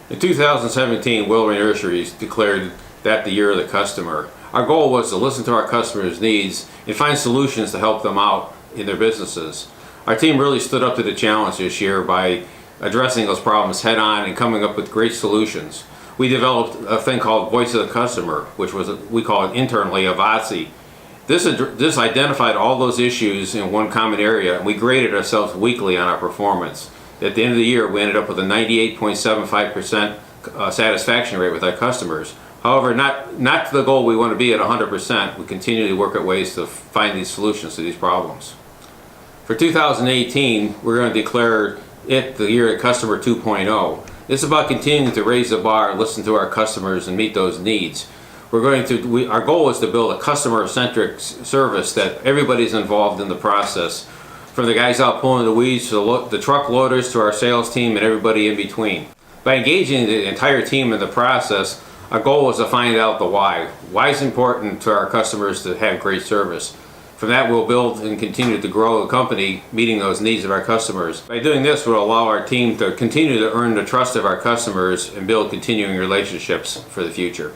In 2017, Willoway Nurseries declared that the year of the customer. Our goal was to listen to our customers' needs and find solutions to help them out in their businesses. Our team really stood up to the challenge this year by addressing those problems head on and coming up with great solutions. We developed a thing called Voice of the Customer, which we call it internally a VOTC. This identified all those issues in one common area, and we graded ourselves weekly on our performance. At the end of the year, we ended up with a 98.75% satisfaction rate with our customers. However, not to the goal we want to be at 100%. We continue to work at ways to find these solutions to these problems. For 2018, we're going to declare it the year of Customer 2.0. This is about continuing to raise the bar, listen to our customers, and meet those needs. Our goal is to build a customer-centric service that everybody's involved in the process, from the guys out pulling the weeds to the truck loaders to our sales team and everybody in between. By engaging the entire team in the process, our goal is to find out the why. Why is important to our customers to have great service? From that, we'll build and continue to grow the company, meeting those needs of our customers. By doing this, we'll allow our team to continue to earn the trust of our customers and build continuing relationships for the future.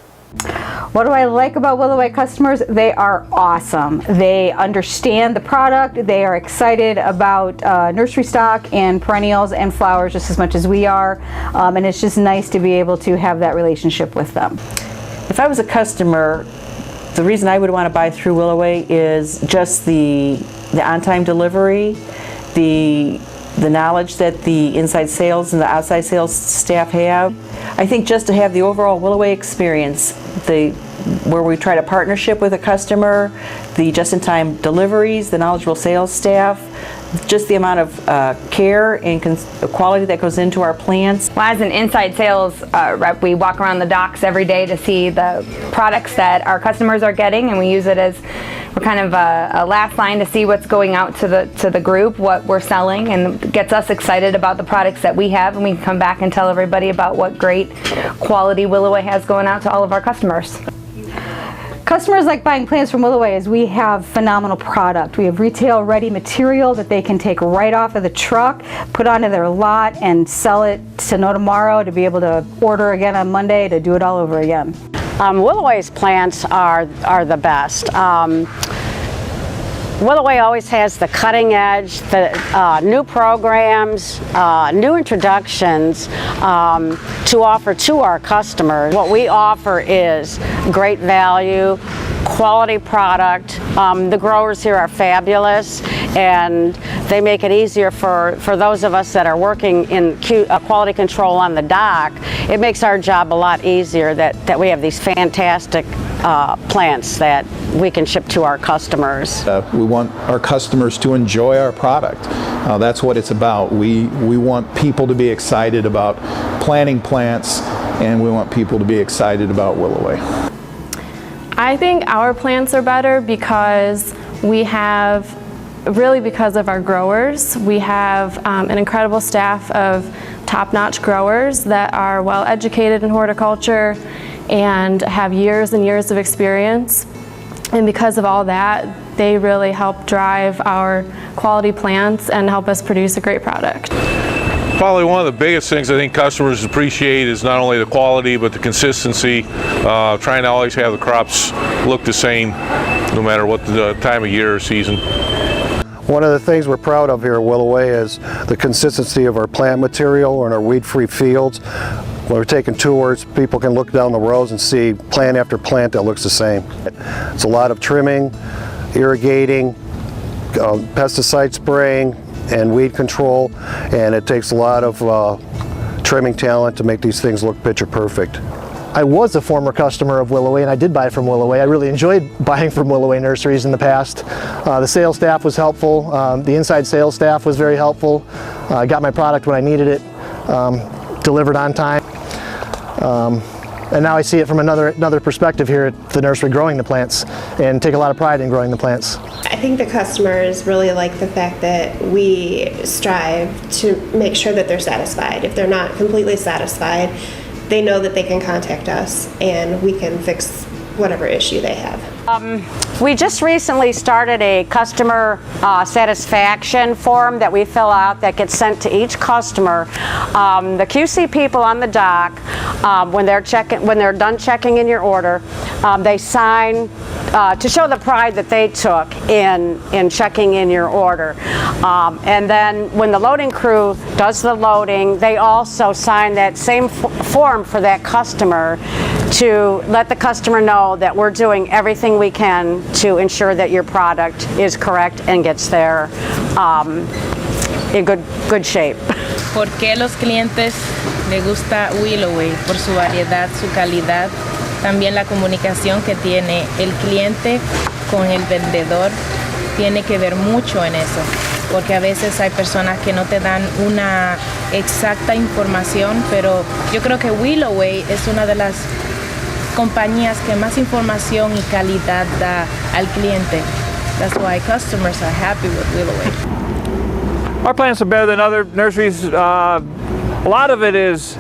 What do I like about Willoway customers? They are awesome. They understand the product. They are excited about nursery stock and perennials and flowers just as much as we are. And it's just nice to be able to have that relationship with them. If I was a customer, the reason I would want to buy through Willoway is just the on-time delivery, the knowledge that the inside sales and the outside sales staff have. I think just to have the overall Willoway experience, where we try to partnership with a customer, the just-in-time deliveries, the knowledgeable sales staff, just the amount of care and quality that goes into our plants. Well, as an inside sales rep, we walk around the docks every day to see the products that our customers are getting, and we use it as we're kind of a last line to see what's going out to the group, what we're selling, and gets us excited about the products that we have, and we can come back and tell everybody about what great quality Willoway has going out to all of our customers. Customers like buying plants from Willoway as we have phenomenal product. We have retail ready material that they can take right off of the truck, put onto their lot, and sell it to no tomorrow to be able to order again on Monday to do it all over again. Willoway's plants are the best. Willoway always has the cutting edge, the new programs, new introductions to offer to our customers. What we offer is great value, quality product. The growers here are fabulous, and they make it easier for those of us that are working in quality control on the dock. It makes our job a lot easier that we have these fantastic plants that we can ship to our customers. We want our customers to enjoy our product. That's what it's about. We want people to be excited about planting plants, and we want people to be excited about Willoway. I think our plants are better because because of our growers. We have an incredible staff of top-notch growers that are well educated in horticulture and have years and years of experience. And because of all that, they really help drive our quality plants and help us produce a great product. Probably one of the biggest things I think customers appreciate is not only the quality but the consistency, trying to always have the crops look the same no matter what the time of year or season. One of the things we're proud of here at Willoway is the consistency of our plant material and our weed-free fields. When we're taking tours, people can look down the rows and see plant after plant that looks the same. It's a lot of trimming, irrigating, pesticide spraying, and weed control, and it takes a lot of trimming talent to make these things look picture perfect. I was a former customer of Willoway, and I did buy from Willoway. I really enjoyed buying from Willoway Nurseries in the past. The sales staff was helpful. The inside sales staff was very helpful. I got my product when I needed it, delivered on time. And now I see it from another perspective here at the nursery growing the plants, and take a lot of pride in growing the plants. I think the customers really like the fact that we strive to make sure that they're satisfied. If they're not completely satisfied, they know that they can contact us and we can fix whatever issue they have. We just recently started a customer satisfaction form that we fill out that gets sent to each customer. The QC people on the dock, when they're done checking in your order, they sign to show the pride that they took in checking in your order. And then when the loading crew does the loading, they also sign that same form for that customer to let the customer know that we're doing everything we can to ensure that your product is correct and gets there in good shape. ¿Por qué los clientes les gusta Willoway? Por su variedad, su calidad, también la comunicación que tiene el cliente con el vendedor tiene que ver mucho en eso, porque a veces hay personas que no te dan una exacta información, pero yo creo que Willoway es una de las compañías que más información y calidad da al cliente. That's why customers are happy with Willoway. Our plants are better than other nurseries. A lot of it is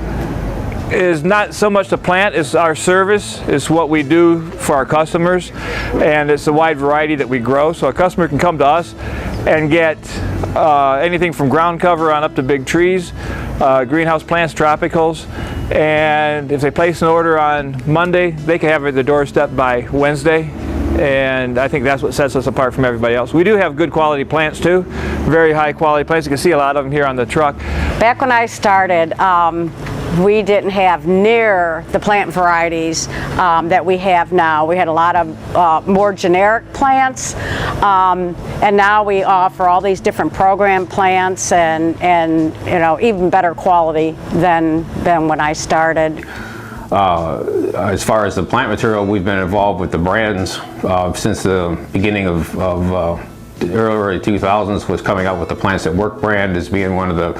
not so much the plant, it's our service, it's what we do for our customers, and it's a wide variety that we grow. So a customer can come to us and get anything from ground cover on up to big trees, greenhouse plants, tropicals, and if they place an order on Monday, they can have it at the doorstep by Wednesday. And I think that's what sets us apart from everybody else. We do have good quality plants too, very high quality plants. You can see a lot of them here on the truck. Back when I started, we didn't have near the plant varieties that we have now. We had a lot of more generic plants, and now we offer all these different program plants and you know, even better quality than when I started. As far as the plant material, we've been involved with the brands since the beginning of the early 2000s, was coming out with the Plants at Work brand as being one of the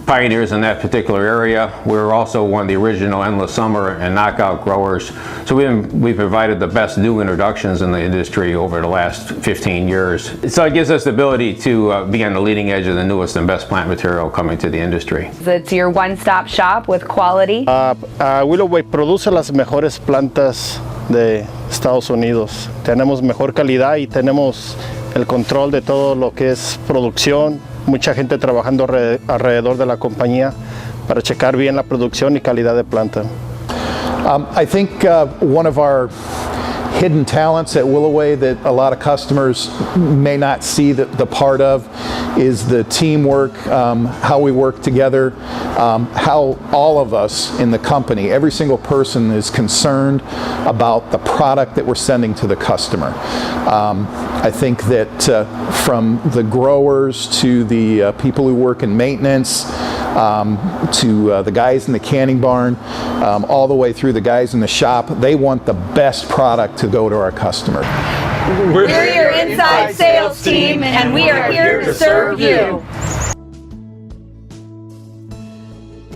pioneers in that particular area. We're also one of the original Endless Summer and Knockout growers. So we've provided the best new introductions in the industry over the last 15 years. So it gives us the ability to be on the leading edge of the newest and best plant material coming to the industry. It's your one-stop shop with quality. Willoway produce las mejores plantas de Estados Unidos. Tenemos mejor calidad y tenemos el control de todo lo que es producción. Mucha gente trabajando alrededor de la compañía para checar bien la producción y calidad de planta. I think one of our hidden talents at Willoway that a lot of customers may not see the part of is the teamwork, how we work together, how all of us in the company, every single person is concerned about the product that we're sending to the customer. I think that from the growers to the people who work in maintenance, to the guys in the canning barn, all the way through the guys in the shop, they want the best product to go to our customer. We're your inside sales team, and we are here to serve you.